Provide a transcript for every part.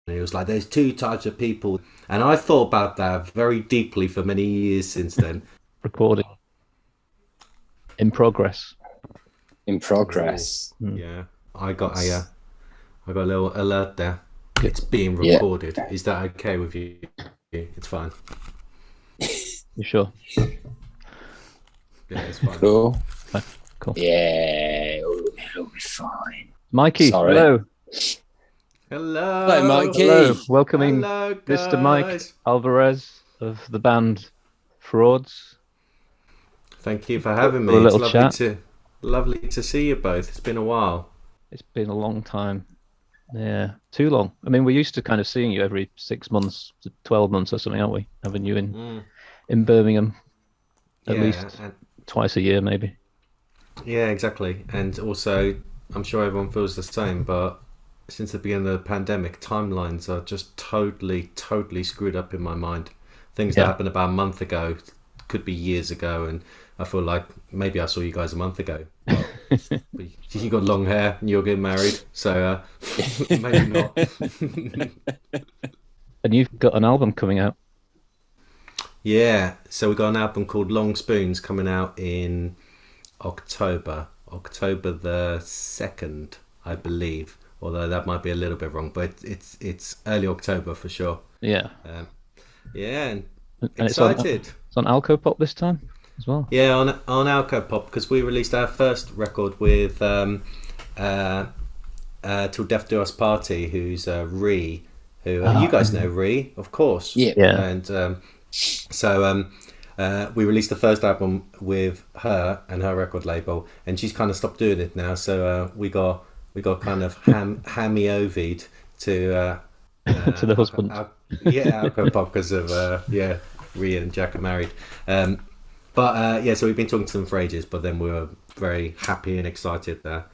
And he was like, "There's two types of people," and I thought about that very deeply for many years since then. Recording in progress. In Oh, progress. yeah. That's, I got a little alert there. Good. It's being yeah. recorded. Is that okay with you? It's fine. You sure? Yeah, it's fine. Cool. Cool. Yeah, it'll be fine. Mikey, Sorry. hello. Hello. Hello, Mikey. Hello. Welcoming Hello, Mr. Mike guys. Alvarez of the band Frauds. Thank you for having For me. a It's little chat. lovely to see you both. It's been a while. It's been a long time. Yeah, too long. I mean, we're used to kind of seeing you every 6 months to 12 months or something, aren't we? Having you in Birmingham at least and twice a year, maybe. yeah, exactly. And also, I'm sure everyone feels the same, but since the beginning of the pandemic, timelines are just totally screwed up in my mind. Things that Yeah. happened about a month ago could be years ago, and I feel like maybe I saw you guys a month ago. But you got long hair and you're getting married, so maybe not. And you've got an album coming out. Yeah, so we got an album called Long Spoons coming out in October the 2nd, I believe. Although that might be a little bit wrong, but it's early October for sure. Yeah. Yeah, and And excited. it's on Alco Pop this time as well. Yeah, on Alco Pop, because we released our first record with Till Death Do Us Party, who's Ree, who you guys know Ree, of course. Yeah. Yeah. And so we released the first album with her and her record label, and she's kind of stopped doing it now. So we got kind of hammy ovied to To the husband. Alco Pop because of Rhea and Jack are married. But so we've been talking to them for ages, but then we were very happy and excited that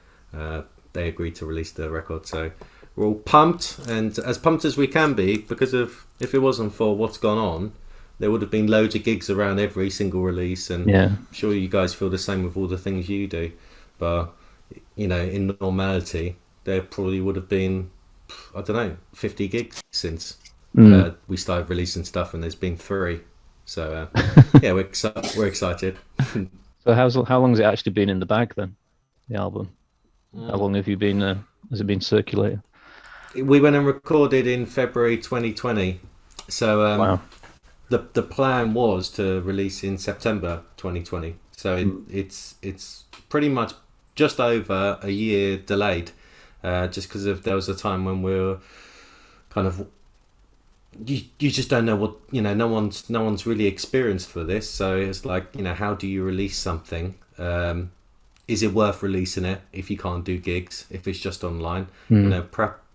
they agreed to release the record. So we're all pumped, and as pumped as we can be, because if it wasn't for what's gone on, there would have been loads of gigs around every single release, and Yeah. I'm sure you guys feel the same with all the things you do. But in normality, there probably would have been, I don't know, 50 gigs since we started releasing stuff, and there's been 3. So yeah, we're excited. So how long has it actually been in the bag then? The album. How long have you been? Has it been circulating? We went and recorded in February 2020. So Wow. the plan was to release in September 2020. So it's pretty much just over a year delayed, just because there was a time when we were kind of you just don't know what no one's really experienced for this, so it's like how do you release something? Is it worth releasing it if you can't do gigs, if it's just online?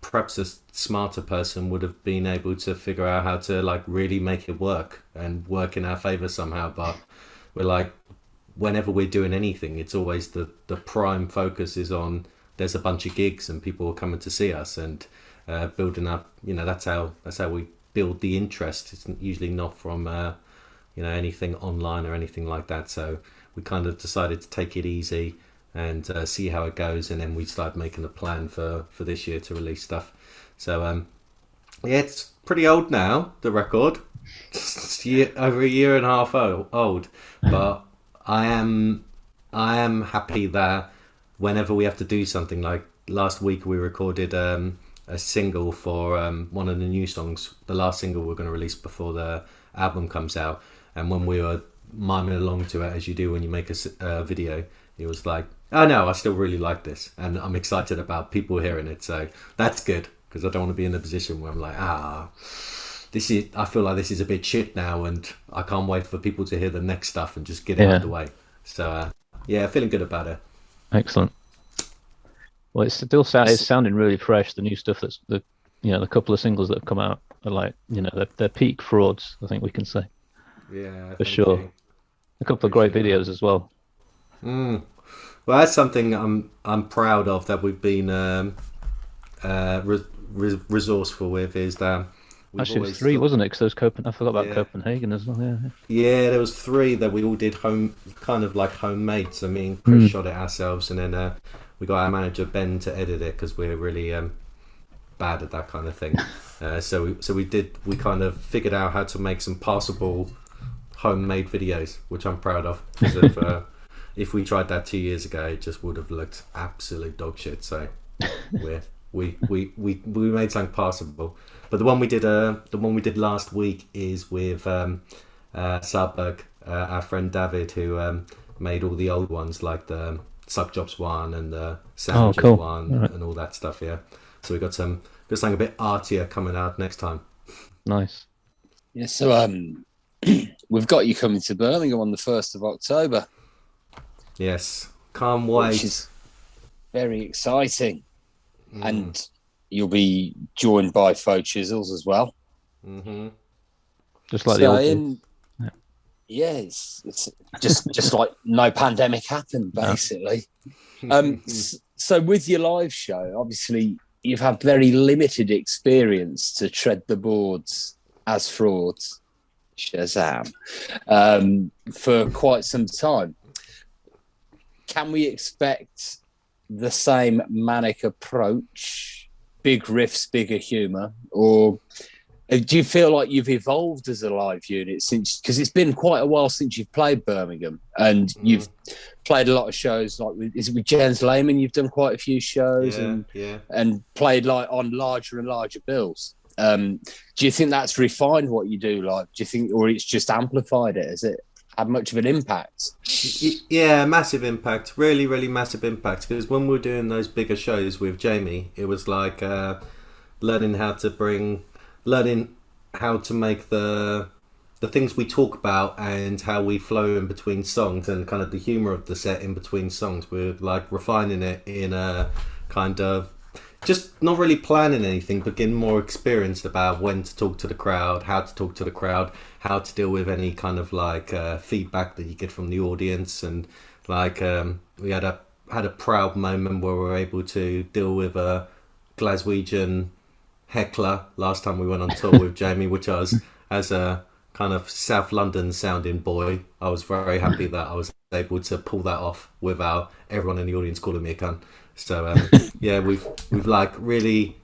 Perhaps a smarter person would have been able to figure out how to like really make it work and work in our favor somehow, but we're like, whenever we're doing anything, it's always the prime focus is on there's a bunch of gigs and people are coming to see us, and building up, that's how we build the interest. It's usually not from anything online or anything like that. So we kind of decided to take it easy and see how it goes, and then we started making a plan for this year to release stuff. So yeah, it's pretty old now, the record. It's over a year and a half old, but I am happy that whenever we have to do something, like last week we recorded a single for one of the new songs, the last single we're going to release before the album comes out. And when we were miming along to it, as you do when you make a video, it was like, oh no, I still really like this, and I'm excited about people hearing it. So that's good, because I don't want to be in a position where I'm like, I feel like this is a bit shit now, and I can't wait for people to hear the next stuff and just get it out of the way. So yeah, feeling good about it. Excellent. Well, it's sounding really fresh. The new stuff that's the couple of singles that have come out are like they're peak Frauds, I think we can say. Yeah, for sure. You. A couple of great videos as well. Well, that's something I'm proud of, that we've been resourceful with, is that actually it was 3, wasn't it? Because I forgot about Copenhagen as well. Yeah, there was 3 that we all did homemade. So me and Chris shot it ourselves, and then we got our manager Ben to edit it, because we're really bad at that kind of thing. So we kind of figured out how to make some passable homemade videos, which I'm proud of. Because if we tried that 2 years ago, it just would have looked absolute dog shit. So we made something passable. But the one we did last week is with Saarburg, our friend David, who made all the old ones, like the Suck Jobs one and the Sandwiches one, and all that stuff. Yeah. So we got something a bit artier coming out next time. Nice. Yeah. So we've got you coming to Birmingham on the 1st of October. Yes, can't wait. Which is very exciting. And you'll be joined by Faux Chisels as well. Mm-hmm. Just like the old it's just like no pandemic happened, basically. So with your live show, obviously you've had very limited experience to tread the boards as frauds, Shazam, for quite some time. Can we expect the same manic approach, big riffs, bigger humour, or do you feel like you've evolved as a live unit since? Because it's been quite a while since you've played Birmingham, and you've played a lot of shows. Like, is it with Jens Lehman? You've done quite a few shows, and played like on larger and larger bills. Do you think that's refined what you do? Like, do you think, or it's just amplified it? Has it had much of an impact? Yeah, massive impact. Really, really massive impact. Because when we were doing those bigger shows with Jamie, it was like learning how to make the things we talk about and how we flow in between songs and kind of the humour of the set in between songs. We're like refining it in a kind of just not really planning anything, but getting more experienced about when to talk to the crowd, how to talk to the crowd, how to deal with any kind of like feedback that you get from the audience. And like we had a proud moment where we were able to deal with a Glaswegian heckler last time we went on tour with Jamie, which I was, as a kind of South London sounding boy, I was very happy that I was able to pull that off without everyone in the audience calling me a cunt. So yeah, we've like really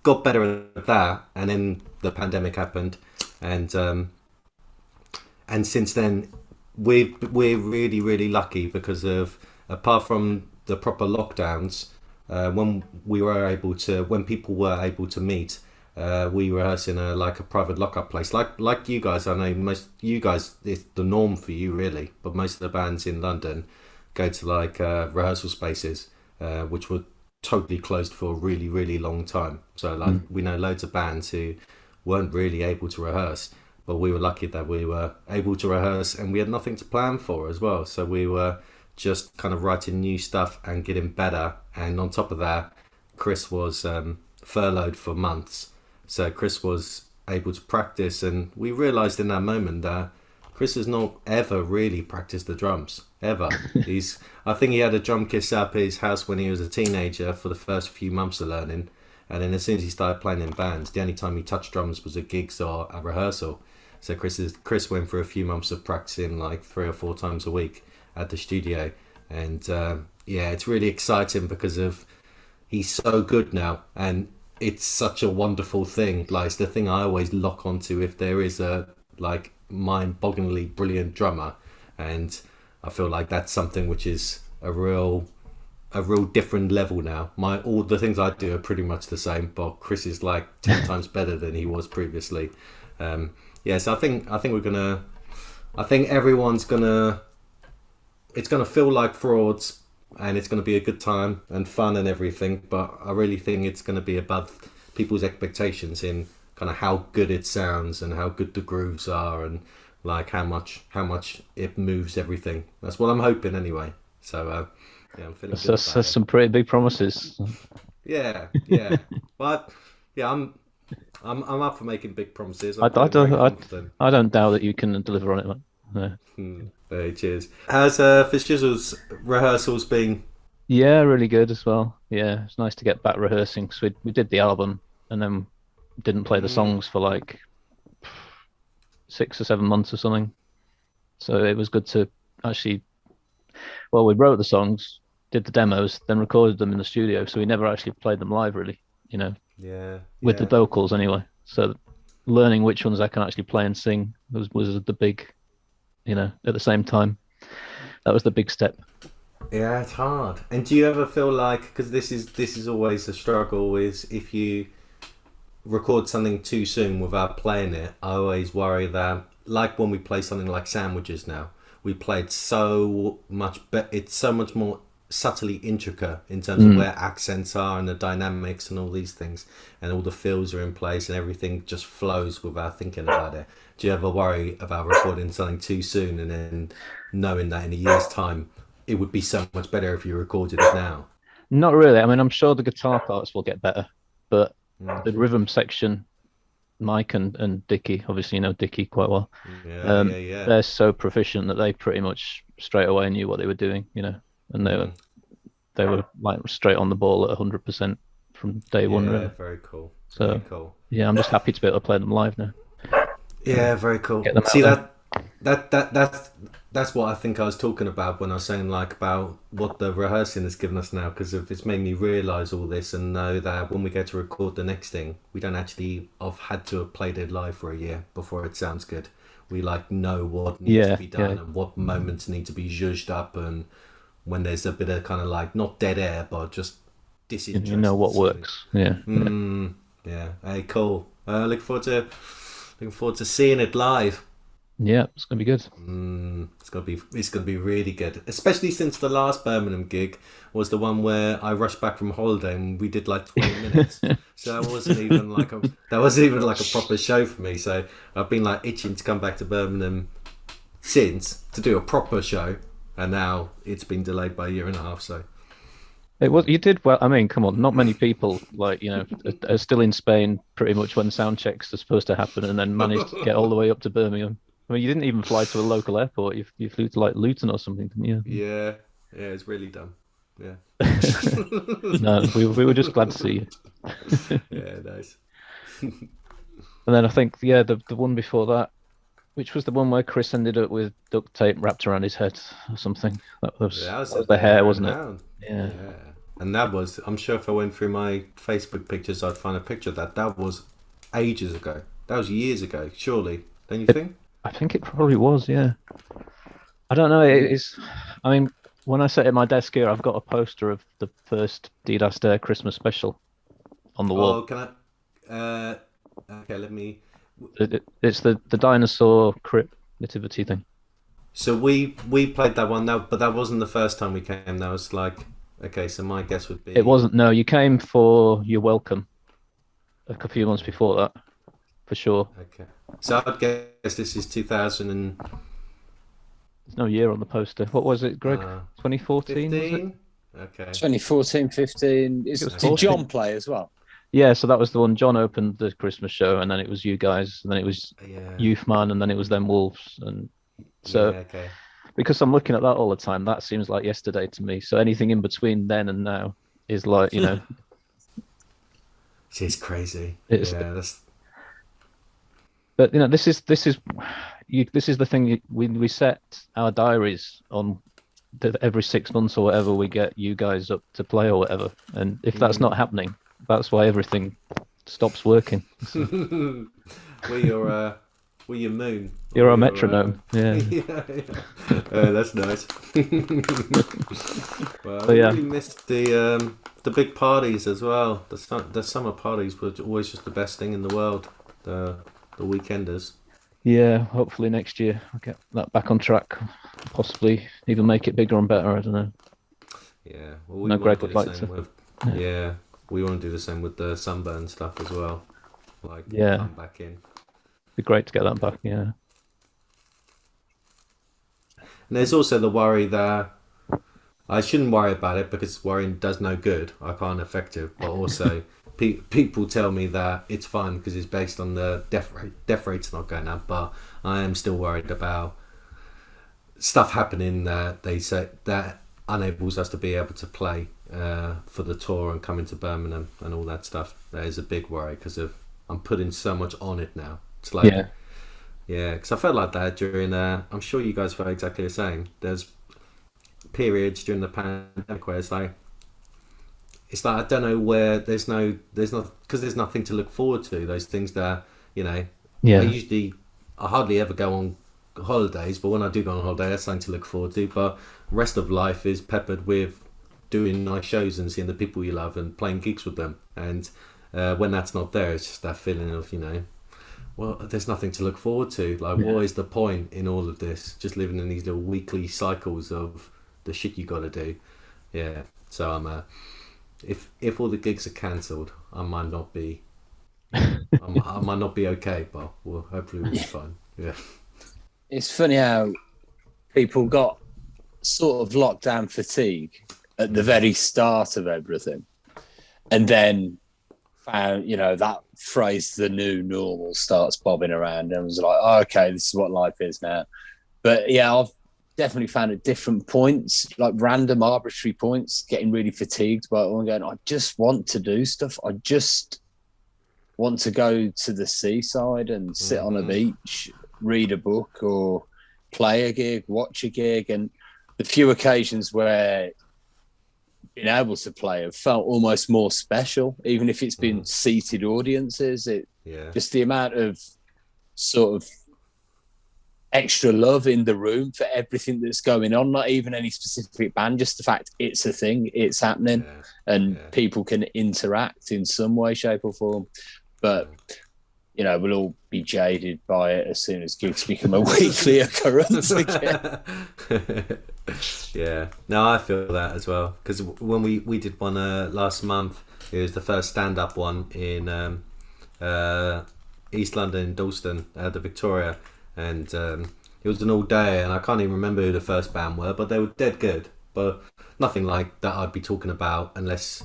got better at that, and then the pandemic happened, and since then we're really lucky because of, apart from the proper lockdowns, when people were able to meet, we rehearse in a private lock-up place, like you guys. I know most you guys, it's the norm for you really, but most of the bands in London go to rehearsal spaces, which were totally closed for a really long time. So we know loads of bands who weren't really able to rehearse, but we were lucky that we were able to rehearse, and we had nothing to plan for as well. So we were just kind of writing new stuff and getting better. And on top of that, Chris was furloughed for months, so Chris was able to practice, and we realised in that moment that Chris has not ever really practiced the drums, ever. I think he had a drum kit up at his house when he was a teenager for the first few months of learning, and then as soon as he started playing in bands, the only time he touched drums was at gigs or a rehearsal. So Chris went through a few months of practicing 3 or 4 times a week at the studio, and yeah, it's really exciting because he's so good now, and it's such a wonderful thing. It's the thing I always lock onto if there is a mind-bogglingly brilliant drummer, and I feel like that's something which is a real different level now. All the things I do are pretty much the same, but Chris is 10 times better than he was previously. Yeah, so I think everyone's gonna, it's gonna feel like frauds, and it's gonna be a good time and fun and everything, but I really think it's gonna be above people's expectations in kind of how good it sounds and how good the grooves are, and how much it moves everything. That's what I'm hoping anyway. So yeah, I'm feeling good about it. That's some pretty big promises. Yeah. But yeah, I'm up for making big promises. I don't doubt that you can deliver on it. No. Very cheers. How's Fitzgerald's rehearsals been? Yeah, really good as well. Yeah, it's nice to get back rehearsing, because we did the album and then didn't play the songs for 6 or 7 months or something. So it was good to actually, well, we wrote the songs, did the demos, then recorded them in the studio. So we never actually played them live, really. Yeah, with the yeah. vocals anyway. So learning which ones I can actually play and sing was the big, at the same time, that was the big step. Yeah, it's hard. And do you ever feel like, because this is always a struggle, is if you record something too soon without playing it, I always worry that, like when we play something like Sandwiches now, we played so much, it's so much more subtly intricate in terms of Mm. where accents are and the dynamics and all these things, and all the fills are in place and everything just flows without thinking about it. Do you ever worry about recording something too soon and then knowing that in a year's time it would be so much better if you recorded it now? Not really. I mean, I'm sure the guitar parts will get better, but Mm. the rhythm section, Mike and Dickie, obviously you know Dickie quite well. Yeah, yeah, yeah. They're so proficient that they pretty much straight away knew what they were doing, and they were like straight on the ball at 100% from day one, Yeah, really. very cool. So Very cool. yeah, I'm just happy to be able to play them live now. Yeah, very cool. Get them out See there. that's what I think I was talking about when I was saying like about what the rehearsing has given us now, because it's made me realise all this and know that when we get to record the next thing, we don't actually have had to have played it live for a year before it sounds good. We like know what needs to be done Yeah. and what moments need to be zhuzhed up, and when there's a bit of kind of like not dead air but just disinterest. You know what works. Yeah. Yeah. Hey, cool. Looking forward to seeing it live. Yeah, it's gonna be good. It's gonna be really good, especially since the last Birmingham gig was the one where I rushed back from holiday and we did like 20 minutes. So that wasn't even like a proper show for me. So I've been like itching to come back to Birmingham since to do a proper show, and now it's been delayed by a year and a half. So You did well. I mean, come on, not many people are still in Spain pretty much when sound checks are supposed to happen, and then managed to get all the way up to Birmingham. I mean, you didn't even fly to a local airport. You flew to like Luton or something, didn't you? yeah, it's really dumb. Yeah, No, we were just glad to see you. yeah, nice. And then I think, yeah, the one before that, which was the one where Chris ended up with duct tape wrapped around his head or something. That was, That was that was at the hair, Hare and wasn't it? Hound. Yeah. Yeah. And that was, I'm sure if I went through my Facebook pictures, I'd find a picture of that. That was ages ago. That was years ago, surely. Don't you think? I think it probably was, yeah. I don't know. It's. I mean, when I sit at my desk here, I've got a poster of the first DDD Dare Christmas special on the Oh, wall. can I? Okay, let me. It's the dinosaur crypt nativity thing. So we played that one now, but that wasn't the first time we came. That was like, okay. So my guess would be It wasn't. No, you came for You're Welcome a few months before that, for sure. okay. So I'd guess this is 2015. There's no year on the poster. What was it, Greg? 2014, was it? Okay. 2014, 15. was Did 14. John play as well? Yeah, so that was the one. John opened the Christmas show, and then it was you guys, and then it was Yeah. Youth Man, and then it was them Wolves, and so. Yeah, okay. Because I'm looking at that all the time, that seems like yesterday to me. So anything in between then and now is like, It's crazy. It's- Yeah, that's. but this is this is the thing. We set our diaries on that every 6 months or whatever we get you guys up to play or whatever. And if that's not happening, that's why everything stops working. We're your moon. You're our We're your, metronome. Yeah. yeah. That's nice. Well, I yeah. really missed the big parties as well. The summer parties were always just the best thing in the world. The weekenders. Yeah, hopefully next year I'll get that back on track. Possibly even make it bigger and better. I don't know. Yeah. Well, we No, want Greg to do would the like same to. with. Yeah, we want to do the same with the sunburn stuff as well. Like Yeah. come back in. It'd be great to get that back. Yeah. And there's also the worry that I shouldn't worry about it because worrying does no good. I can't affect it. But also, people tell me that it's fine because it's based on the death rate. Death rate's not going up, but I am still worried about stuff happening that they say that enables us to be able to play for the tour and coming to Birmingham and all that stuff. That is a big worry because I'm putting so much on it now. It's like. Yeah. Yeah, because I felt like that during. I'm sure you guys felt exactly the same. There's periods during the pandemic where it's like it's like I don't know where there's not because there's nothing to look forward to. Those things that I hardly ever go on holidays, but when I do go on holiday, that's something to look forward to. But the rest of life is peppered with doing nice shows and seeing the people you love and playing gigs with them. And when that's not there, it's just that feeling of, well, there's nothing to look forward to. Like, what is the point in all of this? Just living in these little weekly cycles of the shit you got to do. Yeah. So I'm if all the gigs are cancelled, I might not be I might not be okay, but hopefully we'll be fine. Yeah. It's funny how people got sort of lockdown fatigue at the very start of everything, and then found, that phrase, the new normal, starts bobbing around, and was like, oh, okay, this is what life is now. But yeah, I've definitely found at different points, like random arbitrary points, getting really fatigued by it all and going, I just want to do stuff. I just want to go to the seaside and sit on a beach, read a book, or play a gig, watch a gig. And the few occasions where being able to play have felt almost more special, even if it's been seated audiences. Just the amount of sort of extra love in the room for everything that's going on, not even any specific band, just the fact it's a thing, it's happening, and people can interact in some way, shape or form. But we'll all be jaded by it as soon as gigs become a weekly occurrence again. Yeah, no, I feel that as well, because when we did one last month, it was the first stand-up one in East London, Dalston, the Victoria, and it was an all day, and I can't even remember who the first band were, but they were dead good, but nothing like that I'd be talking about unless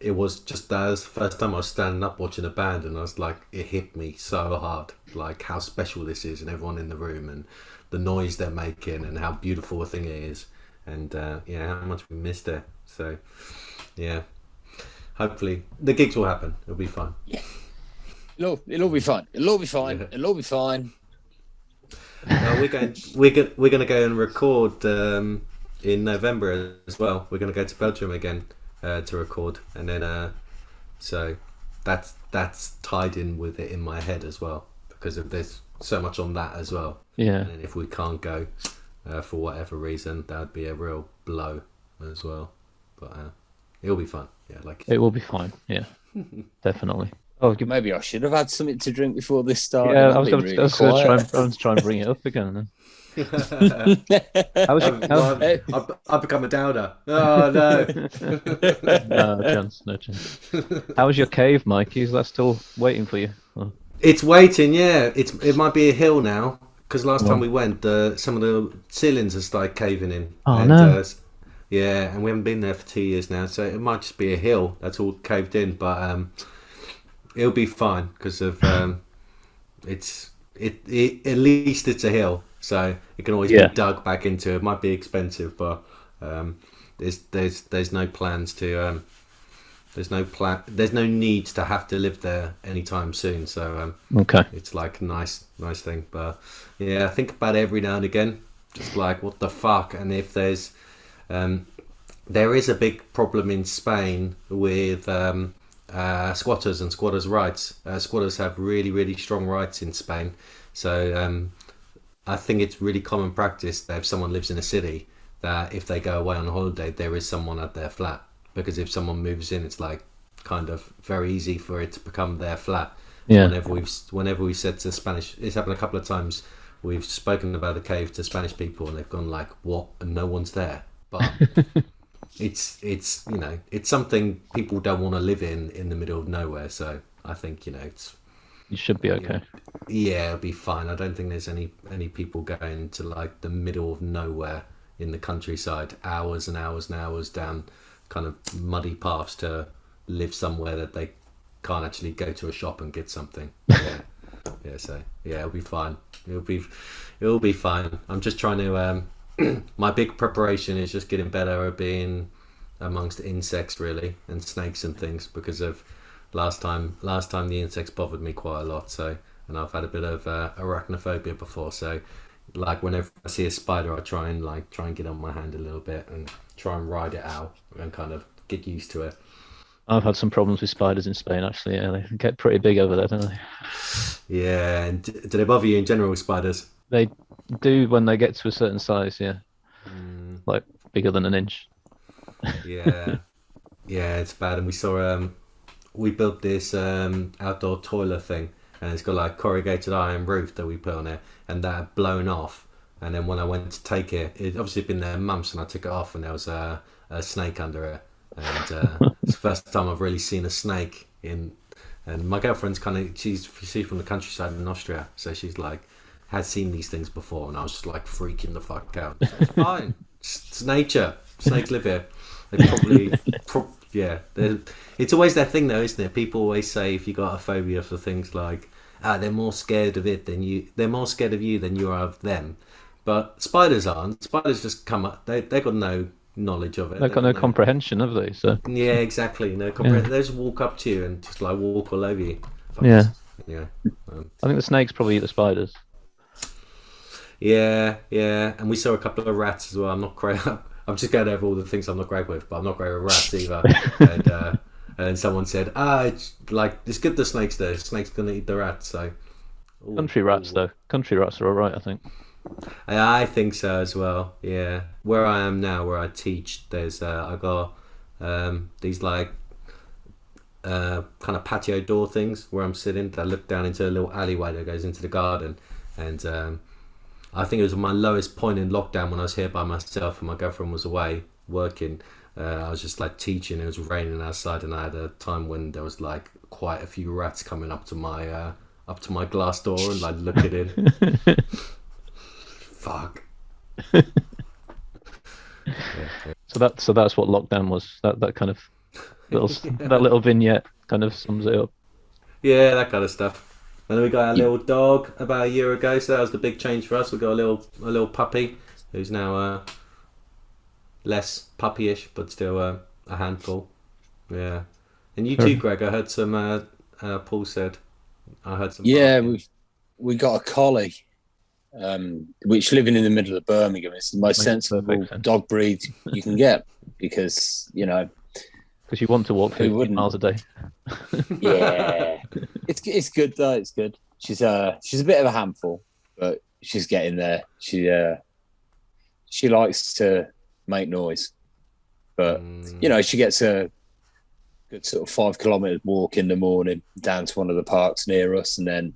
it was just that was the first time I was standing up watching a band, and I was like, it hit me so hard, like how special this is, and everyone in the room, and the noise they're making, and how beautiful a thing it is, and how much we missed it. So yeah, hopefully the gigs will happen. It'll be fun. Yeah, it'll be fine. It'll all be fine. Yeah. It'll all be fine. We're going to go and record in November as well. We're going to go to Belgium again to record, and then so that's tied in with it in my head as well, because there's so much on that as well. Yeah. And if we can't go for whatever reason, that would be a real blow as well. But it'll be fun. Yeah, it will be fine. Yeah, definitely. Oh, maybe I should have had something to drink before this started. Yeah, I was going to try and bring it up again. I've become a downer. Oh no. No chance. How was your cave, Mikey? Is that still waiting for you? Oh. It's waiting. Yeah, it might be a hill now, because last time we went, some of the ceilings have started caving in. Oh no. Yeah, and we haven't been there for 2 years now, so it might just be a hill that's all caved in, but it'll be fine because of it at least it's a hill, so it can always be dug back into. It might be expensive, but there's no plans to there's no need to have to live there anytime soon, so okay, it's like a nice thing. But yeah, I think about it every now and again, just like, what the fuck. And if there's there is a big problem in Spain with squatters and squatters' rights. Squatters have really, really strong rights in Spain. So I think it's really common practice that if someone lives in a city, that if they go away on holiday, there is someone at their flat. Because if someone moves in, it's like kind of very easy for it to become their flat. Yeah. Whenever we said to Spanish, it's happened a couple of times. We've spoken about the cave to Spanish people, and they've gone like, "What?" And no one's there. But it's it's something people don't want to live in the middle of nowhere. So I think it's. You should be okay. Yeah, it'll be fine. I don't think there's any people going to like the middle of nowhere in the countryside, hours and hours and hours down kind of muddy paths to live somewhere that they can't actually go to a shop and get something. Yeah. So it'll be fine. It'll be fine. I'm just trying to my big preparation is just getting better at being amongst insects, really, and snakes and things, because of last time the insects bothered me quite a lot. So, and I've had a bit of arachnophobia before, so like whenever I see a spider, I try and get on my hand a little bit and try and ride it out and kind of get used to it. I've had some problems with spiders in Spain, actually. Yeah, they get pretty big over there, don't they? Yeah, and do they bother you in general with spiders? They do when they get to a certain size, yeah, Mm, like bigger than an inch. yeah, yeah, it's bad. And we built this outdoor toilet thing, and it's got like corrugated iron roof that we put on it, and that had blown off. And then when I went to take it, it obviously been there months, and I took it off, and there was a snake under it. And it's the first time I've really seen a snake in. And my girlfriend's she's from the countryside in Austria, so she's like had seen these things before, and I was just like freaking the fuck out. It's fine, it's nature. Snakes live here. They yeah. It's always that thing though, isn't it? People always say if you got a phobia for things like, they're more scared of it than you. They're more scared of you than you are of them. But spiders aren't. Spiders just come up. They got no knowledge of it. They've got no comprehension, have they? So yeah, exactly. No comprehension. They just walk up to you and just like walk all over you. yeah, Yeah. I think the snakes probably eat the spiders. Yeah, yeah. And we saw a couple of rats as well. I'm not great. I'm just going over all the things I'm not great with, but I'm not great with rats either. And someone said, it's like it's good the snakes there. Snakes gonna eat the rats. So Country rats, though. Country rats are all right, I think. I think so as well. Yeah, where I am now, where I teach, there's I got these like kind of patio door things where I'm sitting that look down into a little alleyway that goes into the garden, and I think it was my lowest point in lockdown when I was here by myself and my girlfriend was away working. I was just like teaching. It was raining outside, and I had a time when there was like quite a few rats coming up to my glass door and like looking in. Fuck. Yeah. So that's what lockdown was. That kind of little that little vignette kind of sums it up. Yeah, that kind of stuff. And then we got our little dog about a year ago, so that was the big change for us. We got a little puppy who's now less puppyish, but still a handful. Yeah. And you too, Greg. I heard some. Paul said. I heard some. Yeah, we got a collie, which living in the middle of Birmingham is the most sensible dog breed you can get because because you want to walk 50 miles a day. Yeah, it's good though. It's good. She's a bit of a handful, but she's getting there. She likes to make noise, but she gets a good sort of 5 kilometres walk in the morning down to one of the parks near us, and then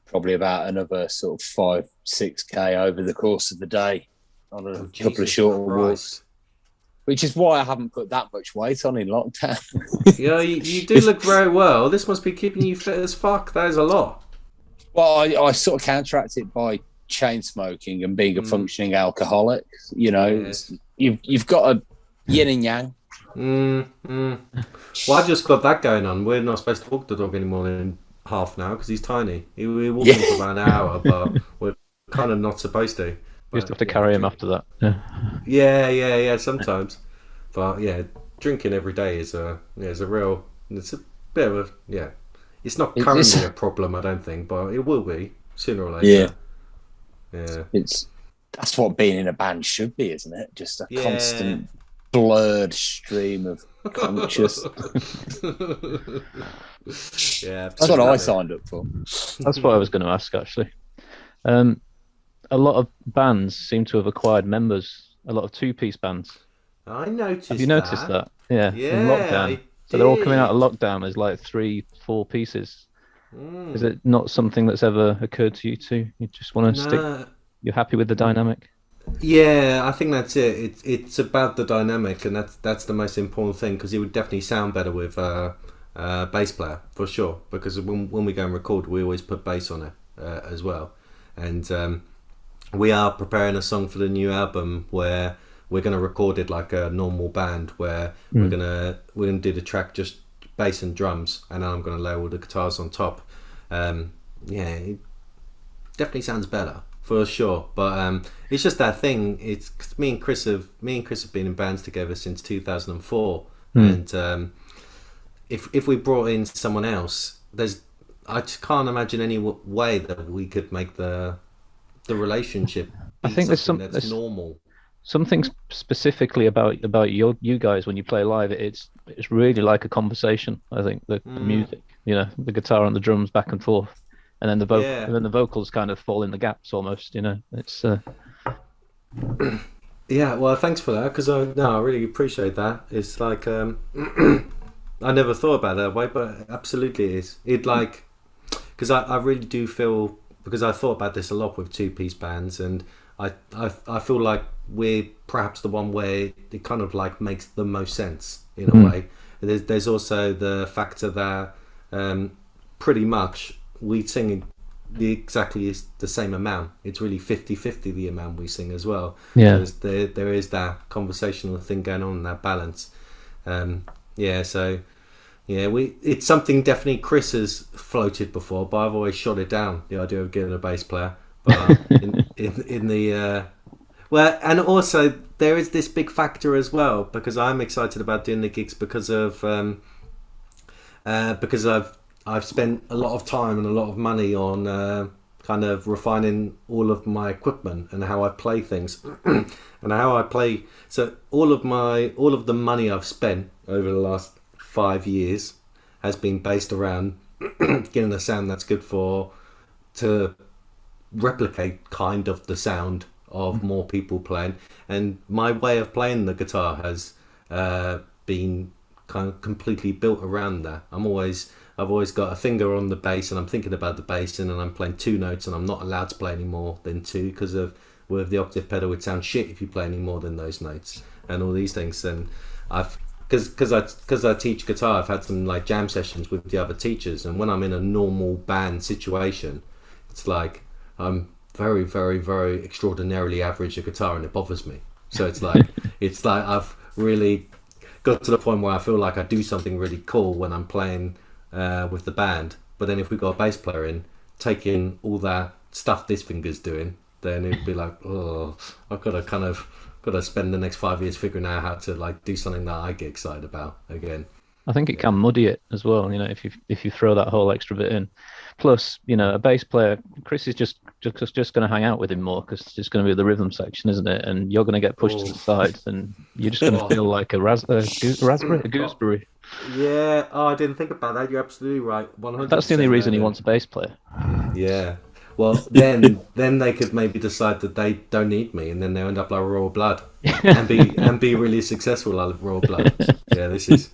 probably about another sort of 5-6k over the course of the day on a couple of shorter walks. Which is why I haven't put that much weight on in lockdown. Yeah, you do look very well. This must be keeping you fit as fuck. That is a lot. Well, I sort of counteract it by chain smoking and being a functioning alcoholic. Yes. You've got a yin and yang. Well, I've just got that going on. We're not supposed to walk the dog anymore than half now because he's tiny. We're walking for about an hour, but we're kind of not supposed to. You just have to carry him after that. Yeah, sometimes. But yeah, drinking every day is a real. It's a bit of a It's not currently a problem, I don't think, but it will be sooner or later. Yeah. That's what being in a band should be, isn't it? Just a constant blurred stream of conscious. Yeah, that's what I signed up for. That's what I was going to ask actually. A lot of bands seem to have acquired members. A lot of two-piece bands. I noticed. Have you noticed that? Yeah. In lockdown. So they're all coming out of lockdown as like 3-4 pieces. Is it not something that's ever occurred to you two? You just want to stick. You're happy with the dynamic? Yeah, I think that's it. It's about the dynamic, and that's the most important thing because it would definitely sound better with a bass player for sure. Because when we go and record, we always put bass on it as well, and. We are preparing a song for the new album where we're going to record it like a normal band where we're gonna do the track just bass and drums, and then I'm going to lay all the guitars on top. It definitely sounds better for sure, but it's just that thing. It's 'cause me and Chris have been in bands together since 2004, and if we brought in someone else, I just can't imagine any way that we could make the relationship. I think there's normal. something specifically about you guys when you play live. It's really like a conversation. I think the music, the guitar and the drums back and forth, and then the vocals kind of fall in the gaps almost. It's. Yeah, well, thanks for that, because I really appreciate that. It's like I never thought about it that way, but absolutely it is. Because I really do feel, because I thought about this a lot with two-piece bands, and I feel like we're perhaps the one where it kind of like makes the most sense in a way. There's also the factor that pretty much we sing exactly the same amount. It's really 50-50 the amount we sing as well. Yeah. There is that conversational thing going on, that balance. It's something definitely Chris has floated before, but I've always shot it down, the idea of getting a bass player. But and also there is this big factor as well, because I'm excited about doing the gigs because I've spent a lot of time and a lot of money on kind of refining all of my equipment and how I play things and how I play. So all of the money I've spent over the last 5 years has been based around getting a sound that's good to replicate kind of the sound of more people playing. And my way of playing the guitar has been kind of completely built around that. I've always got a finger on the bass, and I'm thinking about the bass, and then I'm playing 2 notes, and I'm not allowed to play any more than 2 because with the octave pedal it sounds shit if you play any more than those notes and all these things. And because I teach guitar, I've had some like jam sessions with the other teachers, and when I'm in a normal band situation, it's like I'm very, very, very extraordinarily average at guitar, and it bothers me. So it's like I've really got to the point where I feel like I do something really cool when I'm playing with the band, but then if we got a bass player in taking all that stuff this finger's doing, then it'd be like, oh, I've got to spend the next 5 years figuring out how to like do something that I get excited about again. I think it can muddy it as well, if you throw that whole extra bit in. Plus, a bass player, Chris is just going to hang out with him more because it's going to be the rhythm section, isn't it? And you're going to get pushed to the sides, and you're just going to feel like a gooseberry. Yeah. Oh, I didn't think about that. You're absolutely right. 100%. That's the only reason he wants a bass player. Yeah. Well, then they could maybe decide that they don't need me, and then they end up like Royal Blood and be really successful like Royal Blood. Yeah, this is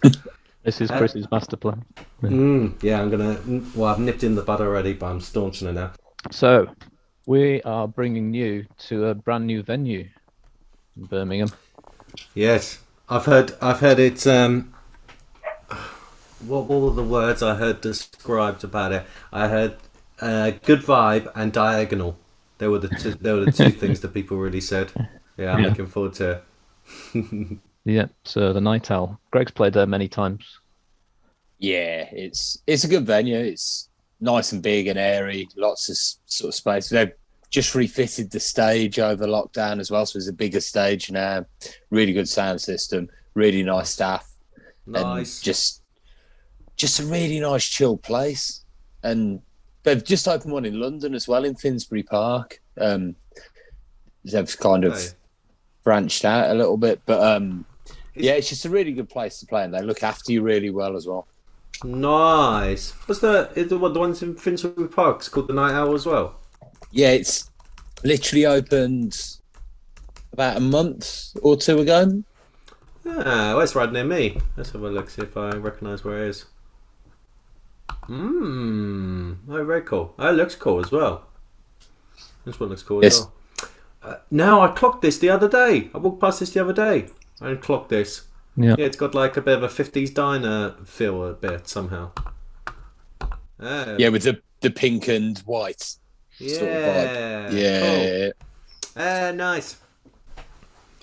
Chris's master plan. Yeah, I've nipped in the bud already, but I'm staunching it now. So, we are bringing you to a brand new venue in Birmingham. Yes, I've heard it's what were the words I heard described about it? I heard good vibe and diagonal. They were the two things that people really said. Yeah, I'm looking forward to it. Yeah, so the Night Owl. Greg's played there many times. Yeah, it's a good venue. It's nice and big and airy, lots of sort of space. They've just refitted the stage over lockdown as well, so it's a bigger stage now. Really good sound system, really nice staff. Nice. And just a really nice chill place. And they've just opened one in London as well, in Finsbury Park. They've kind of branched out a little bit, but it's just a really good place to play, and they look after you really well as well. Nice. What's the ones in Finsbury Park? It's called the Night Owl as well. Yeah, it's literally opened about a month or 2 ago. Well, it's right near me. Let's have a look, see if I recognise where it is. Oh, very cool. Oh, it looks cool as well. This one looks cool as well. Now, I clocked this the other day. I walked past this the other day and clocked this. Yeah, it's got like a bit of a 50s diner feel a bit somehow. Yeah, with the pink and white sort of vibe. Yeah. Cool. Nice.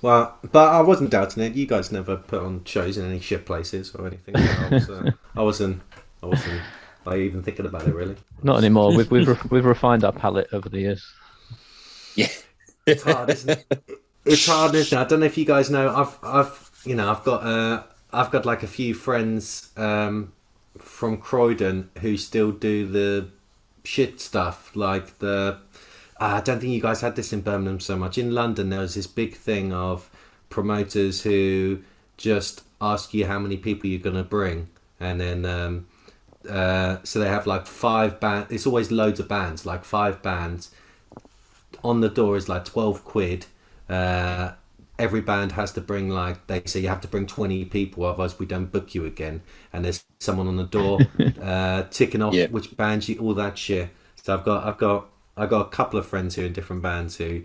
Well, but I wasn't doubting it. You guys never put on shows in any shit places or anything. So I wasn't even thinking about it really. Not anymore. We've refined our palette over the years. Yeah, it's hard, isn't it? It's hard, isn't it? I don't know if you guys know. I've got like a few friends from Croydon who still do the shit stuff, like the I don't think you guys had this in Birmingham so much. In London, there was this big thing of promoters who just ask you how many people you're going to bring, and then so they have like 5 bands. It's always loads of bands, like 5 bands. On the door is like 12 quid. Every band has to bring, like, they say you have to bring 20 people, otherwise we don't book you again. And there's someone on the door ticking off which bands you, all that shit. So I've got a couple of friends who are in different bands who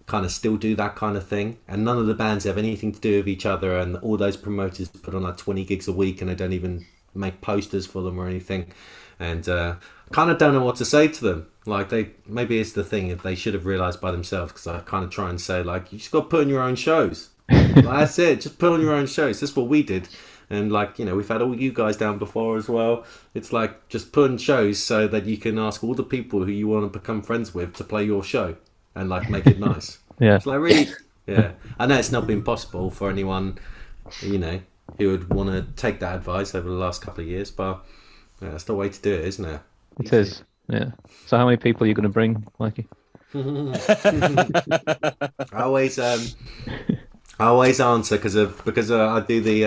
kind of still do that kind of thing, and none of the bands have anything to do with each other, and all those promoters put on like 20 gigs a week and they don't even make posters for them or anything. And kind of don't know what to say to them. Like, maybe it's the thing that they should have realised by themselves, because I kind of try and say, like, you just got to put on your own shows. Like, that's it, just put on your own shows. That's what we did. And, like, you know, we've had all you guys down before as well. It's like, just put on shows so that you can ask all the people who you want to become friends with to play your show and, like, make it nice. Yeah. It's like, really, yeah. I know it's not been possible for anyone, you know, who would want to take that advice over the last couple of years, but yeah, that's the way to do it, isn't it? It is, yeah. So how many people are you going to bring, Mikey? I always answer because I do the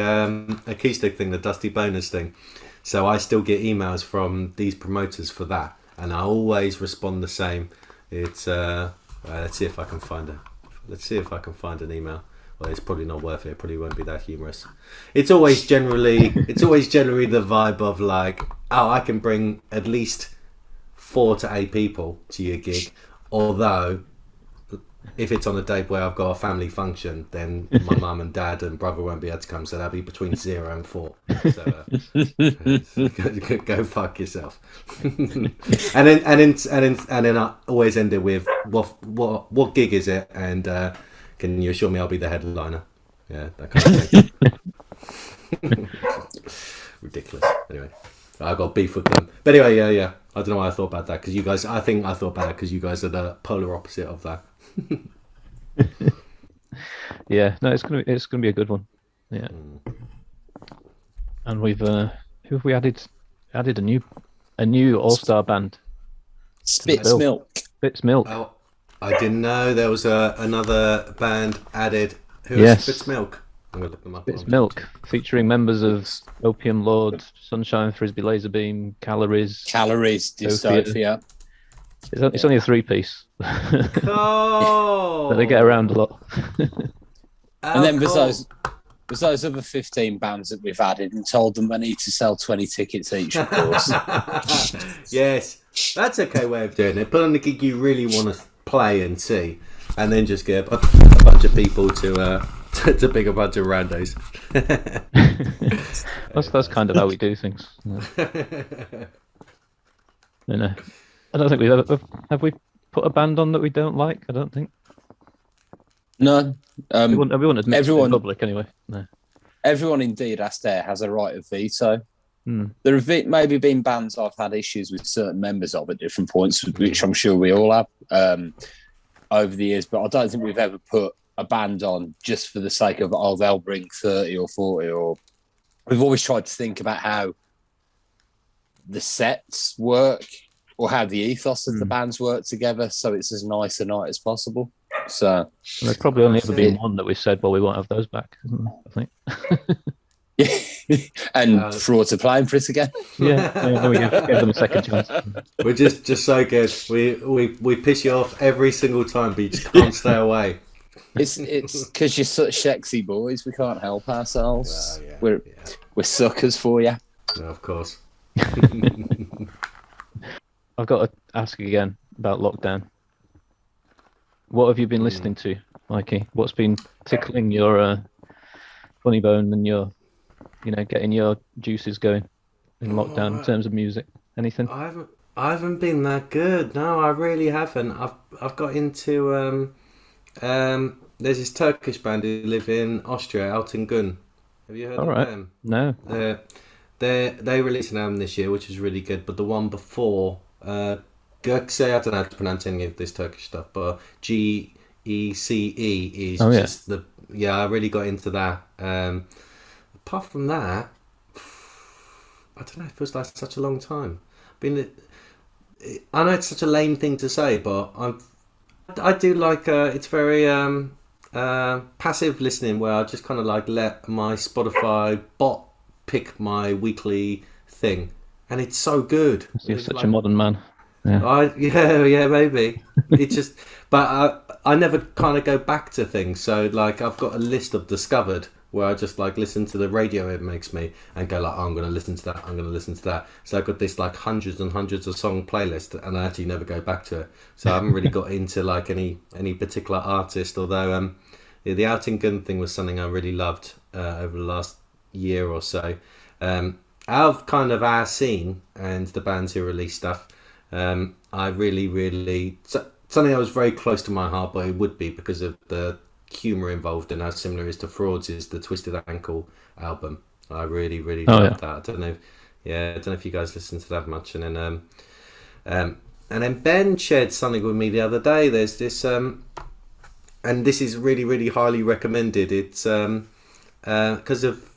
acoustic thing, the Dusty Bonus thing. So I still get emails from these promoters for that, and I always respond the same. It's let's see if I can find it. Let's see if I can find an email. Well, it's probably not worth it. It probably won't be that humorous. It's always generally the vibe of like, oh, I can bring at least 4 to 8 people to your gig. Although, if it's on a day where I've got a family function, then my mum and dad and brother won't be able to come, so that'll be between 0 and 4. So go fuck yourself. and then I always end it with what gig is it, and can you assure me I'll be the headliner? Yeah, that kind of thing. Ridiculous. Anyway, I got beef with them. But anyway, yeah. I don't know why I thought about that, because you guys. I think I thought about it because you guys are the polar opposite of that. Yeah, no, it's gonna be a good one. Yeah, and we've who have we added a new all-star band? Spitz Milk. Spitz Milk. Oh, I didn't know there was another band added. Who Yes. is Spitz Milk? I'm gonna look them up. Spitz Milk, featuring members of Opium Lord, Sunshine Frisbee Laserbeam, Calories, Dystopia. It's only a 3-piece. Oh, But they get around a lot. And then there's those other 15 bands that we've added, and told them they need to sell 20 tickets each, of course. Yes, that's a okay way of doing it. Put on the gig you really want to play and see, and then just get a bunch of people to pick a bunch of randos. That's kind of how we do things. You know, I don't think we've ever have we put a band on that we don't like. I don't think. No, We wouldn't admit everyone- it in public anyway. No. everyone indeed has a right of veto. Hmm. There have maybe been bands I've had issues with certain members of at different points, which I'm sure we all have over the years, but I don't think we've ever put a band on just for the sake of, oh, they'll bring 30 or 40, or we've always tried to think about how the sets work or how the ethos of the bands work together, so it's as nice a night as possible. So And there's probably only ever been one that we said, well, we won't have those back, isn't there, I think. and frauds are playing for it again. Yeah, then we gave them a second chance. We're just so good. We piss you off every single time, but you just can't stay away. It's because you're such sexy boys. We can't help ourselves. Well, We're suckers for you. No, of course. I've got to ask again about lockdown. What have you been listening to, Mikey? What's been tickling your funny bone and your, getting your juices going in lockdown in terms of music? Anything? I haven't been that good. No, I really haven't. I've got into there's this Turkish band who live in Austria, Alten Gun. Have you heard of them? No. They released an album this year, which is really good. But the one before, Gökse, I don't know how to pronounce any of this Turkish stuff, but Gece is just the. Yeah, I really got into that. Apart from that, I don't know. It feels like such a long time. I know it's such a lame thing to say, but I do like it's very passive listening where I just kind of like let my Spotify bot pick my weekly thing, and it's so good. You're It's such like, a modern man. Yeah. yeah, maybe. It's just, but I never kind of go back to things. So like, I've got a list of discovered where I just like listen to the radio it makes me and go like, oh, I'm going to listen to that. I'm going to listen to that. So I've got this like hundreds and hundreds of song playlist, and I actually never go back to it. So I haven't really got into like any particular artist. Although yeah, the Outing Gun thing was something I really loved over the last year or so. Out of kind of our scene and the bands who release stuff. I really something that was very close to my heart, but it would be because of the humour involved and how similar it is to Frauds is the Twisted Ankle album. I really love that. I don't know if you guys listen to that much. And then Ben shared something with me the other day. There's this and this is really highly recommended. It's because of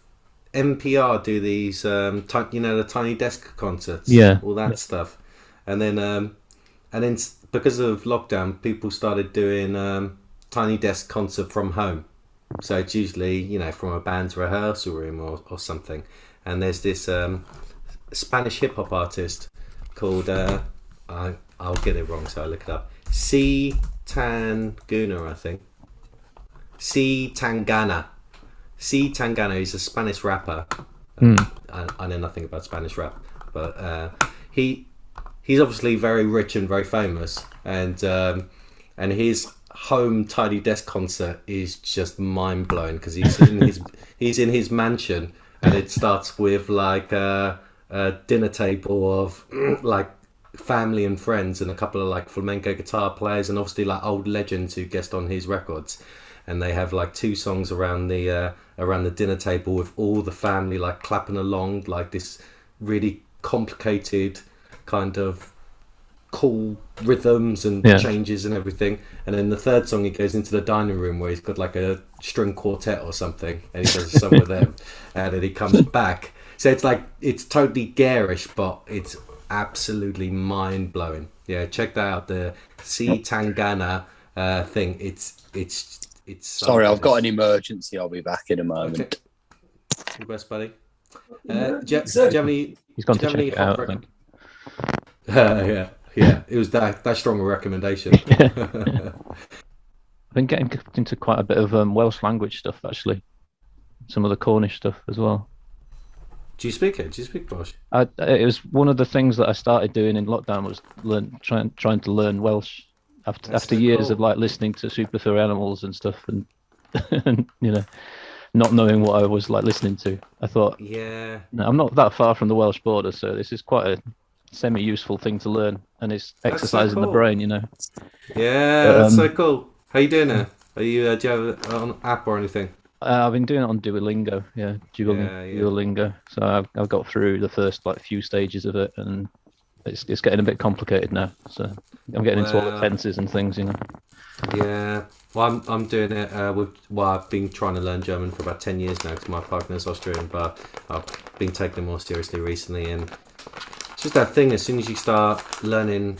NPR do these the Tiny Desk concerts, all that stuff. And then because of lockdown, people started doing Tiny Desk concert from home. So it's usually, from a band's rehearsal room or something. And there's this Spanish hip hop artist called I'll get it wrong, so I'll look it up. C Tangana, I think. C Tangana. He's a Spanish rapper. I know nothing about Spanish rap, but he's obviously very rich and very famous, and his home Tiny Desk concert is just mind blowing because he's in his mansion, and it starts with like a dinner table of like family and friends and a couple of like flamenco guitar players and obviously like old legends who guest on his records, and they have like 2 songs around the dinner table with all the family like clapping along, like this really complicated kind of cool rhythms and changes and everything. And then the 3rd song, he goes into the dining room where he's got like a string quartet or something, and he does a song with them, and then he comes back. So it's like, it's totally garish, but it's absolutely mind blowing. Yeah, check that out. The C Tangana thing. It's sorry, I've got an emergency. I'll be back in a moment. Okay. All the best, buddy. Do you have any? He's gone to check it out, I think. Yeah. It was that strong a recommendation. I've been getting into quite a bit of Welsh language stuff, actually. Some of the Cornish stuff as well. Do you speak it? Do you speak Welsh? It was one of the things that I started doing in lockdown was trying to learn Welsh after years of like listening to Super Furry Animals and stuff, and not knowing what I was like listening to. I thought, I'm not that far from the Welsh border, so this is quite a semi-useful thing to learn, and it's exercising the brain, Yeah, that's so cool. How you doing there? Do you have an app or anything? I've been doing it on Duolingo, Duolingo. So I've got through the first like few stages of it, and it's getting a bit complicated now. So I'm getting into all the tenses and things, Yeah. Well, I'm doing it I've been trying to learn German for about 10 years now because my partner's Austrian, but I've been taking it more seriously recently, and it's just that thing, as soon as you start learning...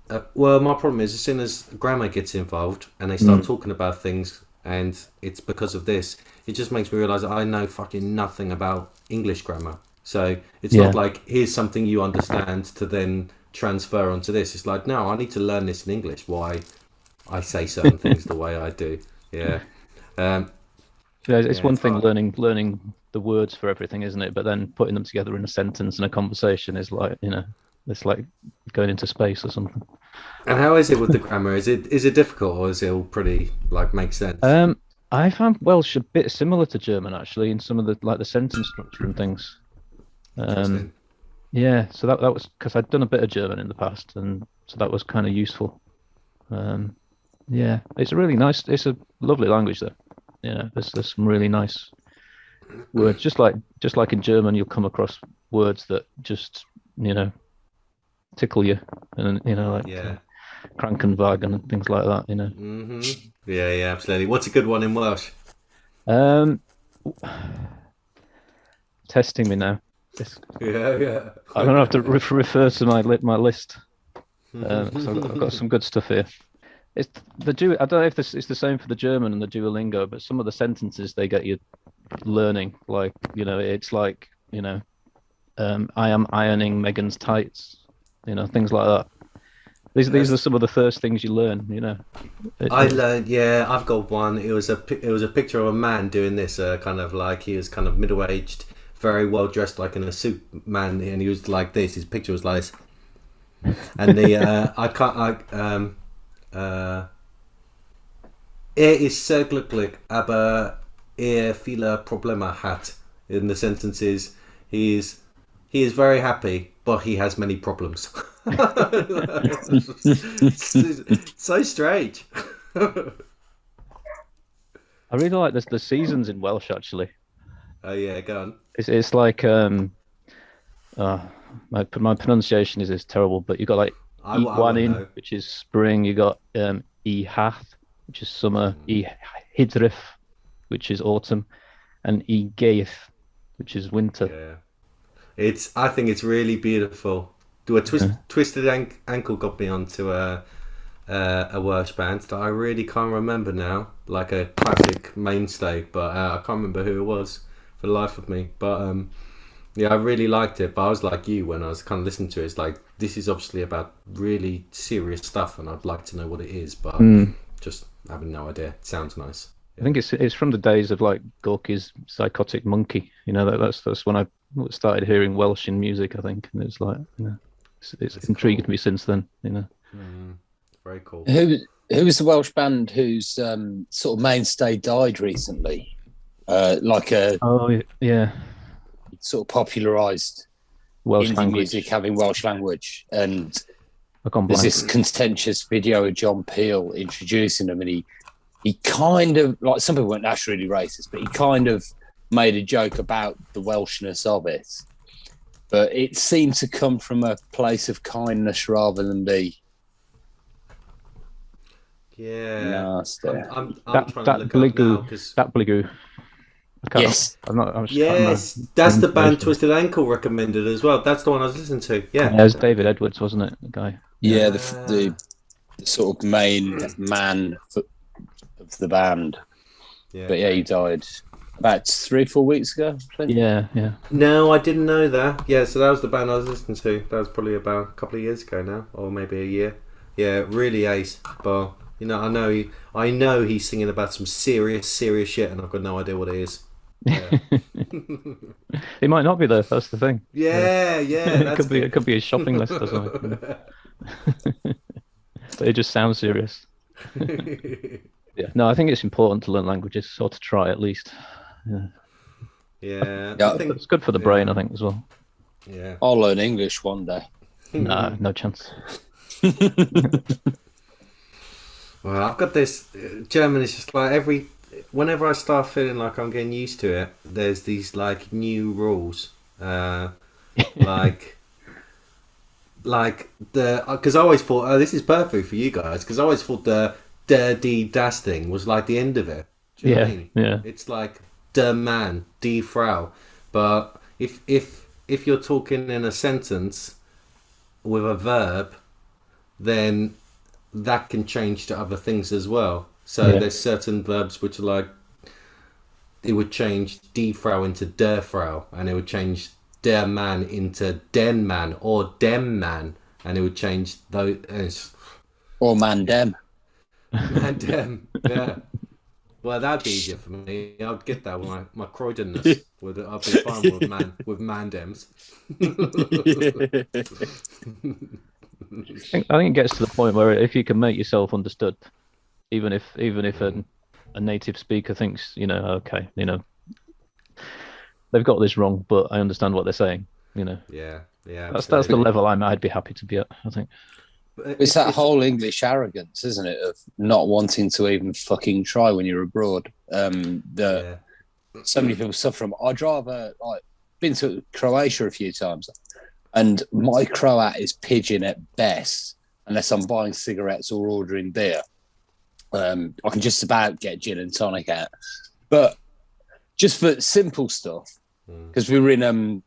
my problem is, as soon as grammar gets involved and they start talking about things, and it's because of this, it just makes me realise that I know fucking nothing about English grammar. So it's not like, here's something you understand to then transfer onto this. It's like, no, I need to learn this in English, why I say certain things the way I do. Yeah. It's one thing learning the words for everything, isn't it? But then putting them together in a sentence and a conversation is like, it's like going into space or something. And how is it with the grammar? Is it difficult, or is it all pretty like make sense? I found Welsh a bit similar to German actually in some of the sentence structure and things. Yeah, so that was because I'd done a bit of German in the past, and so that was kind of useful. Yeah, it's a really nice. It's a lovely language though. There's some really nice words. Just like in German, you'll come across words that just tickle you, and Krankenwagen and things like that. Mm-hmm. Yeah, absolutely. What's a good one in Welsh? Testing me now. Yeah. I'm gonna have to refer to my list. So I've got some good stuff here. It's the I don't know if this is the same for the German and the Duolingo, but some of the sentences they get you learning, like it's like I am ironing Megan's tights, things like that. These are some of the first things you learn, I learned, yeah. I've got one. It was a picture of a man doing this, kind of like he was kind of middle aged, very well dressed, like in a suit man, and he was like this. His picture was like this, and the er ist sehr glücklich, aber viele Probleme hat. In the sentences, he is very happy, but he has many problems. It's so strange. I really like the seasons in Welsh actually. Oh yeah, go on. It's like my pronunciation is terrible, but you got like Iwanin, which is spring. You got I Hath, which is summer. I Hydref, which is autumn, and I Gaeth, which is winter. Yeah. I think it's really beautiful. Twisted Ankle got me onto a Welsh band that I really can't remember now, like a classic mainstay, but I can't remember who it was for the life of me. But yeah, I really liked it. But I was like you when I was kind of listening to it. It's like, this is obviously about really serious stuff, and I'd like to know what it is, but just having no idea. It sounds nice. I think it's from the days of like Gorky's Psychotic Monkey. That's when I started hearing Welsh in music, I think, and it's like it's intrigued me since then. Very cool. Who was the Welsh band whose sort of mainstay died recently? Yeah, sort of popularised Welsh indie language music having Welsh language, and there's this contentious video of John Peel introducing them, and he kind of, like, some people weren't naturally racist, but he kind of made a joke about the Welshness of it. But it seemed to come from a place of kindness rather than be nasty. I'm trying to look up now, that Bligoo. Yes. That's the band Twisted Ankle recommended as well. That's the one I was listening to. Yeah. It was David Edwards, wasn't it? The guy. Yeah, the sort of main man of the band. Yeah. But yeah, he died about 3-4 weeks ago. Yeah. No, I didn't know that. Yeah, so that was the band I was listening to. That was probably about a couple of years ago now, or maybe a year. Yeah, really ace. But I know he's singing about some serious shit, and I've got no idea what it is. Yeah. It might not be though. That's the thing. Yeah. It could be a shopping list or something. But it just sounds serious. Yeah. No, I think it's important to learn languages, or to try at least. Yeah. I think it's good for the brain. I think as well. Yeah. I'll learn English one day. No chance. Well, I've got this German. Is just like whenever I start feeling like I'm getting used to it, there's these like new rules, because I always thought, this is perfect for you guys, because I always thought the DDD das thing was like the end of it. Do you know what I mean? Yeah. It's like der man, die Frau, but if you're talking in a sentence with a verb, then that can change to other things as well. So there's certain verbs which are like, it would change die Frau into der Frau, and it would change der man into den man or dem man, and it would change those. Or man dem. Man dem, yeah. Well, that'd be easier for me. I'd get that with my Croydonness. I'd be fine with man dems. I think it gets to the point where if you can make yourself understood, even if a native speaker thinks, okay, they've got this wrong, but I understand what they're saying, Yeah. That's the level I'd be happy to be at, I think. It's that whole English arrogance, isn't it, of not wanting to even fucking try when you're abroad. So many people suffer from. I'd rather, been to Croatia a few times, and my Croat is pidgin at best, unless I'm buying cigarettes or ordering beer. I can just about get gin and tonic out. But just for simple stuff, because we were in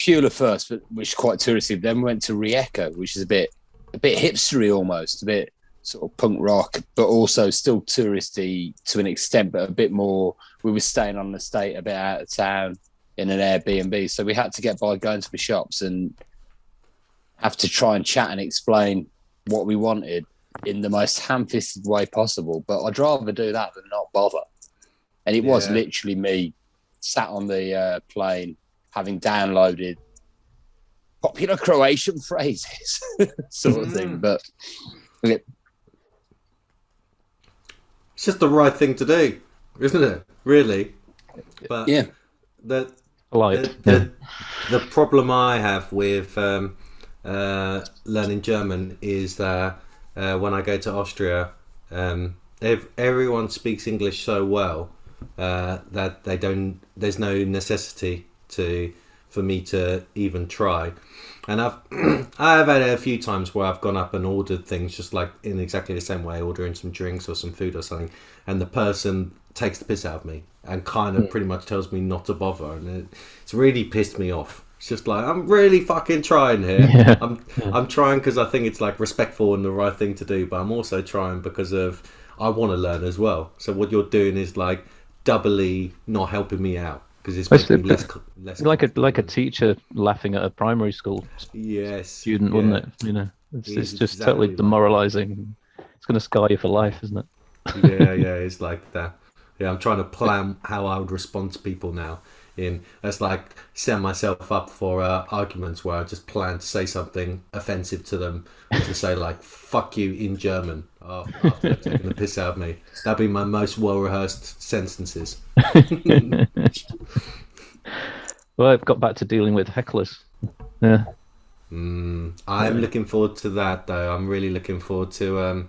Pula first, which is quite touristy. Then we went to Rijeka, which is a bit hipstery almost, a bit sort of punk rock, but also still touristy to an extent, but a bit more. We were staying on the estate a bit out of town in an Airbnb, so we had to get by going to the shops and have to try and chat and explain what we wanted in the most ham-fisted way possible. But I'd rather do that than not bother. And it was literally me sat on the plane, having downloaded popular Croatian phrases, sort of thing. But it's just the right thing to do, isn't it? Really. But yeah, the problem I have with learning German is that when I go to Austria, everyone speaks English so well that there's no necessity for me to even try. And I have had it a few times where I've gone up and ordered things just like in exactly the same way, ordering some drinks or some food or something, and the person takes the piss out of me and kind of pretty much tells me not to bother, and it's really pissed me off. It's just like, I'm really fucking trying here. Yeah. I'm trying because I think it's like respectful and the right thing to do, but I'm also trying because of I want to learn as well. So what you're doing is like doubly not helping me out. Because it's making me less like a teacher laughing at a primary school student, wouldn't it? You know, it's just exactly totally demoralizing. It's going to scar you for life, isn't it? Yeah, it's like that. Yeah, I'm trying to plan how I would respond to people now. That's like set myself up for arguments where I just plan to say something offensive to them, to say like "fuck you" in German after they've taken the piss out of me. That'd be my most well-rehearsed sentences. Well, I've got back to dealing with hecklers. Yeah. I'm looking forward to that, though. I'm really looking forward to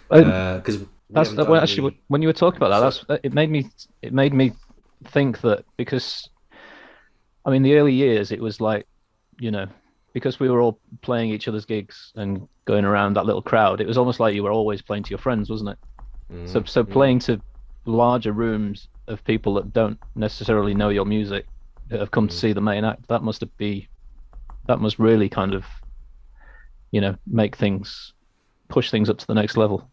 because actually when you were talking about that, it made me think that, because I mean the early years it was like, you know, because we were all playing each other's gigs and going around that little crowd, it was almost like you were always playing to your friends, wasn't it? So playing to larger rooms of people that don't necessarily know your music, that have come to see the main act, that must really kind of, you know, push things up to the next level.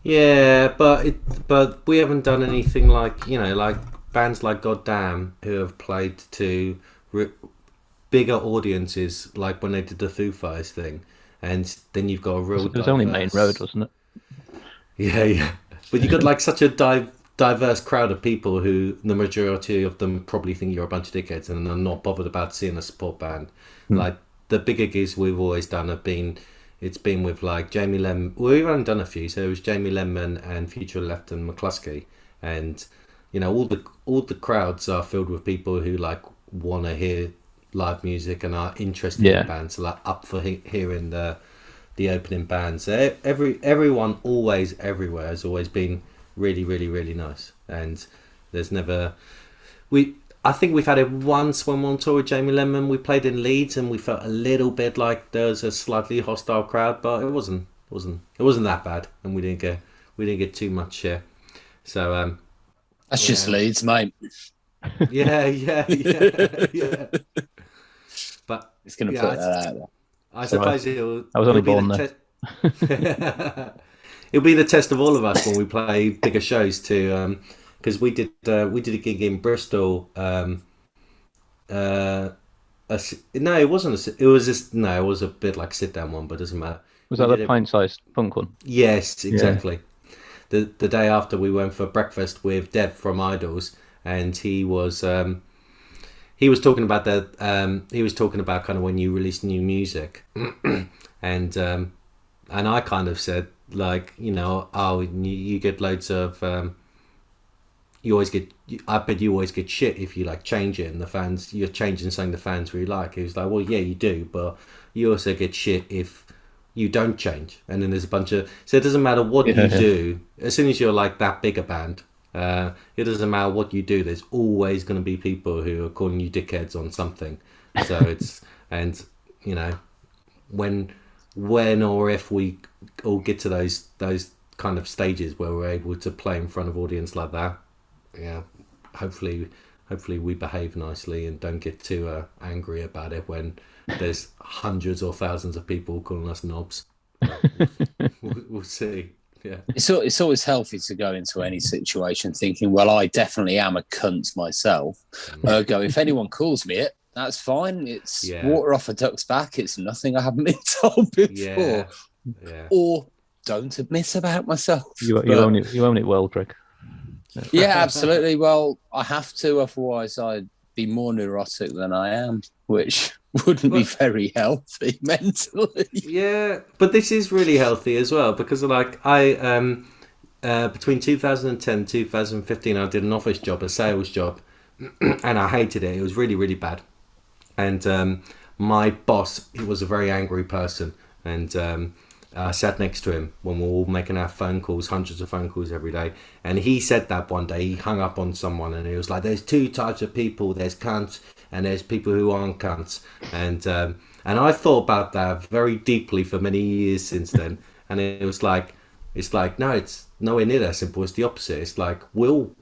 Yeah, but we haven't done anything like, you know, like bands like Goddamn who have played to bigger audiences, like when they did the Foo Fighters thing, and then you've got a real. It was only Main Road, wasn't it? Yeah, but you got like such a diverse crowd of people who the majority of them probably think you're a bunch of dickheads and are not bothered about seeing a support band. Like the bigger gigs we've always done have been. It's been with like Jamie Lemon. Well, we've only done a few, so it was Jamie Lemon and Future Left and McCluskey, and you know all the crowds are filled with people who like want to hear live music and are interested in bands, so like up for hearing the opening bands. So everyone always everywhere has always been really, really, really nice, and there's never I think we've had it once when we were on tour with Jamie Lemon. We played in Leeds and we felt a little bit like there was a slightly hostile crowd, but it wasn't that bad, and we didn't get too much share. So that's just Leeds, mate. Yeah. But it's going to put that out there. I suppose I was only born there. It'll be the test of all of us when we play bigger shows too. Because we did a gig in Bristol. It was a bit like a sit down one, but it doesn't matter. Was that the pint-sized punk one? Yes, exactly. Yeah. The day after we went for breakfast with Dev from Idols, and he was talking about that. He was talking about kind of when you release new music, and I kind of said like, you know, you get loads of. I bet you always get shit if you like change it and the fans, you're changing something the fans really like. He was like, well, yeah, you do, but you also get shit if you don't change. And then there's a bunch of, so it doesn't matter what you do, as soon as you're like that big a band, it doesn't matter what you do, there's always going to be people who are calling you dickheads on something. So it's, and you know, when or if we all get to those kind of stages where we're able to play in front of audience like that, yeah, hopefully we behave nicely and don't get too angry about it when there's hundreds or thousands of people calling us knobs. We'll see. Yeah. It's always healthy to go into any situation thinking, well, I definitely am a cunt myself. Ergo, if anyone calls me it, that's fine. It's water off a duck's back. It's nothing I haven't been told before. Yeah. Or don't admit about myself. You own it. You own it well, Greg. Yeah, absolutely. Well, I have to, otherwise I'd be more neurotic than I am, which wouldn't be very healthy mentally. Yeah, but this is really healthy as well, because like I between 2010 and 2015 I did an office job, a sales job, and I hated it. It was really, really bad. And my boss, he was a very angry person, and I sat next to him when we were all making our phone calls, hundreds of phone calls every day. And he said that one day, he hung up on someone and he was like, there's two types of people. There's cunts and there's people who aren't cunts. And I thought about that very deeply for many years since then. And it's like, no, it's nowhere near that simple. It's the opposite. It's like, we're all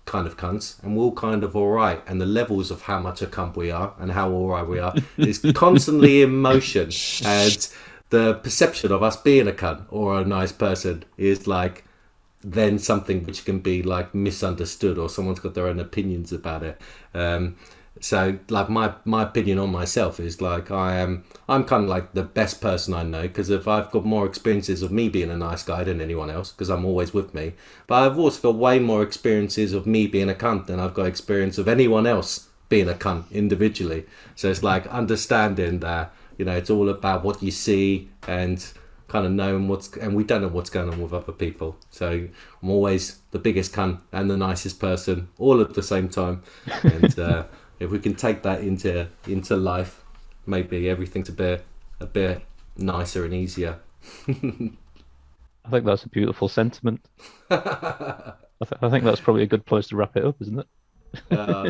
kind of cunts and we're all kind of all right. And the levels of how much a cunt we are and how all right we are is constantly in motion. And the perception of us being a cunt or a nice person is like then something which can be like misunderstood, or someone's got their own opinions about it. So like my opinion on myself is like I'm kind of like the best person I know, because if I've got more experiences of me being a nice guy than anyone else, because I'm always with me, but I've also got way more experiences of me being a cunt than I've got experience of anyone else being a cunt individually. So it's like understanding that, you know, it's all about what you see and kind of knowing and we don't know what's going on with other people. So I'm always the biggest cunt and the nicest person all at the same time. And if we can take that into life, maybe everything's a bit nicer and easier. I think that's a beautiful sentiment. I think that's probably a good place to wrap it up, isn't it?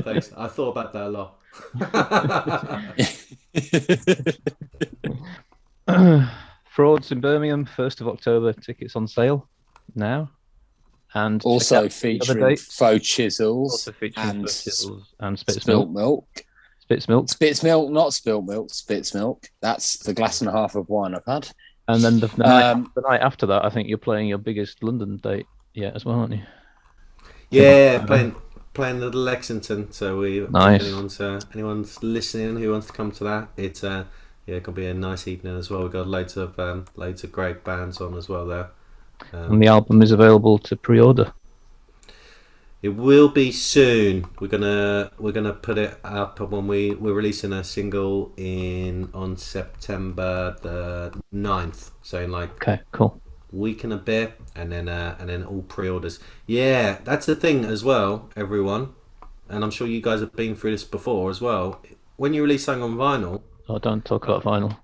Thanks. I thought about that a lot. Frauds in Birmingham, 1st of October. Tickets on sale now. And also featuring faux chisels and Spitz milk. Spitz milk. Spitz milk, not spilt milk, Spitz milk. That's the glass and a half of wine I've had. And then the night after that, I think you're playing your biggest London date yet as well, aren't you? Yeah, playing at Lexington. So nice. Anyone's listening who wants to come to that, it's it can be a nice evening as well. We've got loads of great bands on as well there. And the album is available to pre-order. It will be soon. We're gonna put it up when we're releasing a single on September the 9th. So in like week and a bit, and then all pre-orders. Yeah, that's the thing as well, everyone. And I'm sure you guys have been through this before as well. When you release something on vinyl, don't talk about vinyl.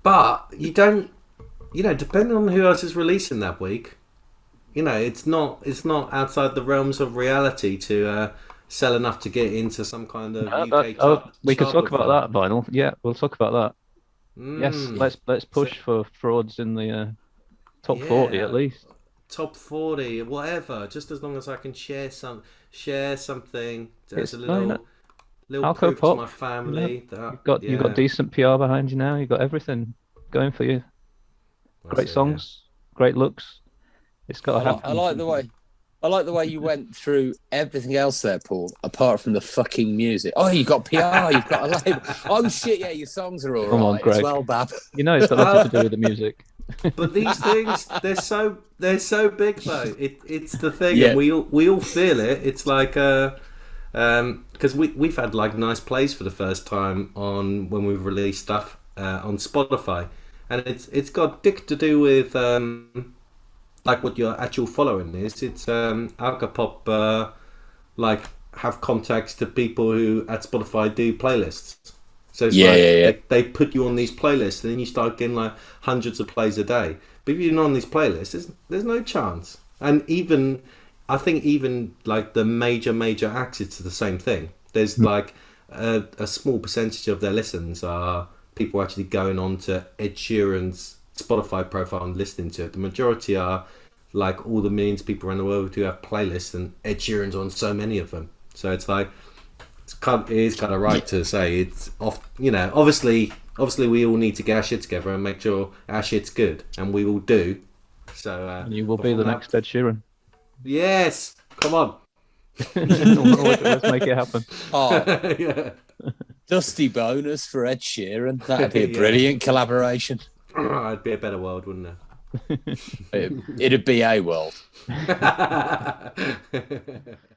But you don't. You know, depending on who else is releasing that week, you know, it's not outside the realms of reality to sell enough to get into some kind of UK chart. We could talk about that vinyl. Yeah, we'll talk about that. Yes, let's push for Frauds in the top 40 at least. Top 40, whatever. Just as long as I can share something. There's a little proof to my family. You've got decent PR behind you now. You've got everything going for you. Great songs, great looks. It's got to happen. I like the way you went through everything else there, Paul, apart from the fucking music. Oh, you got PR, you've got a label. Oh shit, yeah, your songs are all right as well, Bab. You know, it's got nothing to do with the music. But these things, they're so big though. It's the thing, and we all feel it. It's like because we've had like nice plays for the first time when we've released stuff on Spotify. And it's got dick to do with like what your actual following is. It's Alcapop like have contacts to people who at Spotify do playlists. So it's they put you on these playlists, and then you start getting like hundreds of plays a day. But if you're not on these playlists, there's no chance. And I think even like the major acts, it's the same thing. There's like a small percentage of their listens are people actually going on to Ed Sheeran's Spotify profile and listening to it. The majority are like all the millions of people around the world who have playlists, and Ed Sheeran's on so many of them. So it's like it is kind of right to say it's off. You know, obviously obviously we all need to get our shit together and make sure our shit's good, and we will do. So And you will be the next Ed Sheeran. Yes, come on. Let's make it happen. Oh, Yeah. Dusty bonus for Ed Sheeran. That'd be a Yeah. brilliant collaboration. It'd be a better world, wouldn't It'd be a world. it?